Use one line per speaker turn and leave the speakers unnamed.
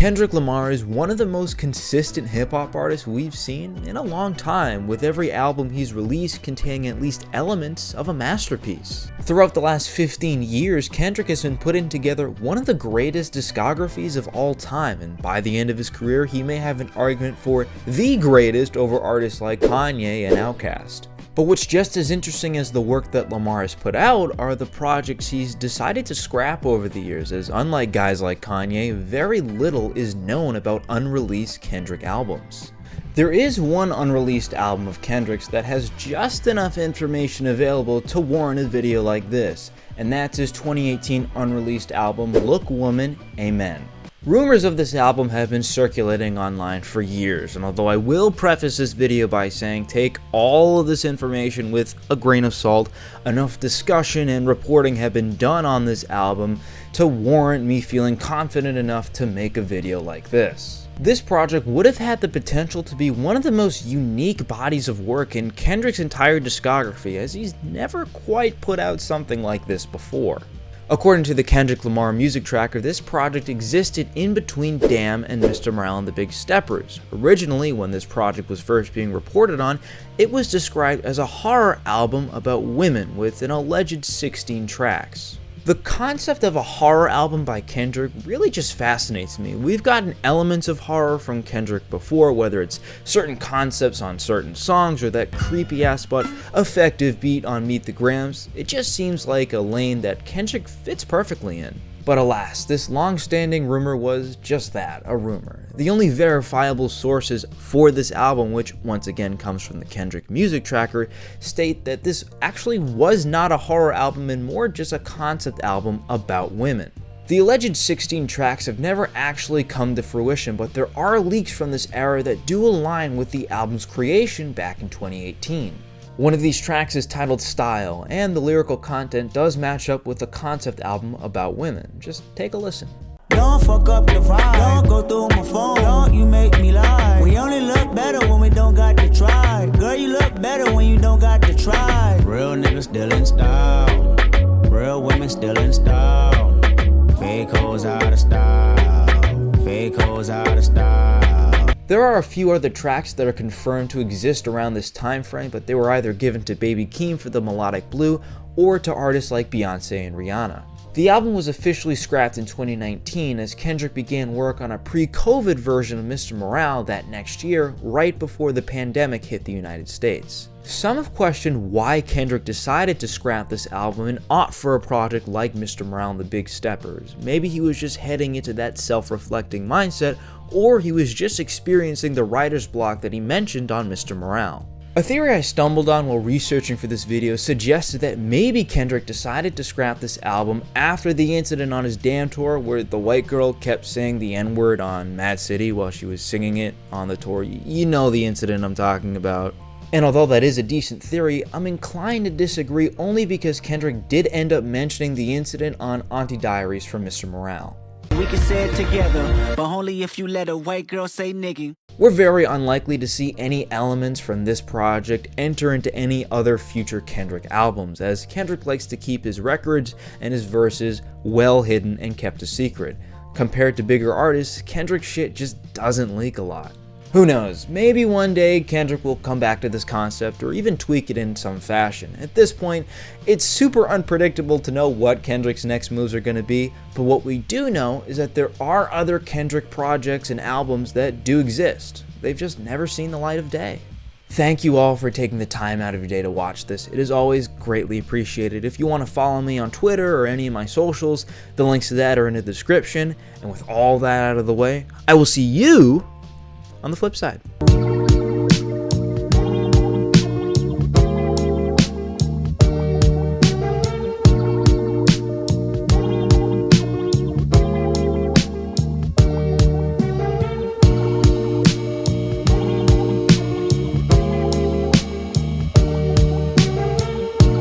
Kendrick Lamar is one of the most consistent hip-hop artists we've seen in a long time, with every album he's released containing at least elements of a masterpiece. Throughout the last 15 years, Kendrick has been putting together one of the greatest discographies of all time, and by the end of his career, he may have an argument for the greatest over artists like Kanye and Outkast. But what's just as interesting as the work that Lamar has put out are the projects he's decided to scrap over the years, as unlike guys like Kanye, very little is known about unreleased Kendrick albums. There is one unreleased album of Kendrick's that has just enough information available to warrant a video like this, and that's his 2018 unreleased album, Look Woman, Amen. Rumors of this album have been circulating online for years, and although I will preface this video by saying take all of this information with a grain of salt, enough discussion and reporting have been done on this album to warrant me feeling confident enough to make a video like this. This project would have had the potential to be one of the most unique bodies of work in Kendrick's entire discography, as he's never quite put out something like this before. According to the Kendrick Lamar music tracker, this project existed in between Damn and Mr. Morale and the Big Steppers. Originally, when this project was first being reported on, it was described as a horror album about women with an alleged 16 tracks. The concept of a horror album by Kendrick really just fascinates me. We've gotten elements of horror from Kendrick before, whether it's certain concepts on certain songs or that creepy ass but effective beat on Meet the Grams. It just seems like a lane that Kendrick fits perfectly in. But alas, this long-standing rumor was just that, a rumor. The only verifiable sources for this album, which once again comes from the Kendrick music tracker, state that this actually was not a horror album and more just a concept album about women. The alleged 16 tracks have never actually come to fruition, but there are leaks from this era that do align with the album's creation back in 2018. One of these tracks is titled Style, and the lyrical content does match up with the concept album about women. Just take a listen.
Don't fuck up the vibe, don't go through my phone, don't you make me lie. We only look better when we don't got to try. Girl, you look better when you don't got to try. Real niggas still in style, real women still in style. Fake hoes out of style, fake hoes out of style.
There are a few other tracks that are confirmed to exist around this time frame, but they were either given to Baby Keem for the melodic blue or to artists like Beyonce and Rihanna. The album was officially scrapped in 2019 as Kendrick began work on a pre-COVID version of Mr. Morale that next year, right before the pandemic hit the United States. Some have questioned why Kendrick decided to scrap this album and opt for a project like Mr. Morale and the Big Steppers. Maybe he was just heading into that self-reflecting mindset, or he was just experiencing the writer's block that he mentioned on Mr. Morale. A theory I stumbled on while researching for this video suggested that maybe Kendrick decided to scrap this album after the incident on his Damn tour where the white girl kept saying the N-word on Mad City while she was singing it on the tour. You know the incident I'm talking about. And although that is a decent theory, I'm inclined to disagree only because Kendrick did end up mentioning the incident on Auntie Diaries from Mr. Morale.
We can say it together, but only if you let a white girl say nigga.
We're very unlikely to see any elements from this project enter into any other future Kendrick albums, as Kendrick likes to keep his records and his verses well hidden and kept a secret. Compared to bigger artists, Kendrick's shit just doesn't leak a lot. Who knows, maybe one day Kendrick will come back to this concept or even tweak it in some fashion. At this point, it's super unpredictable to know what Kendrick's next moves are going to be, but what we do know is that there are other Kendrick projects and albums that do exist. They've just never seen the light of day. Thank you all for taking the time out of your day to watch this. It is always greatly appreciated. If you want to follow me on Twitter or any of my socials, the links to that are in the description. And with all that out of the way, I will see you on the flip side.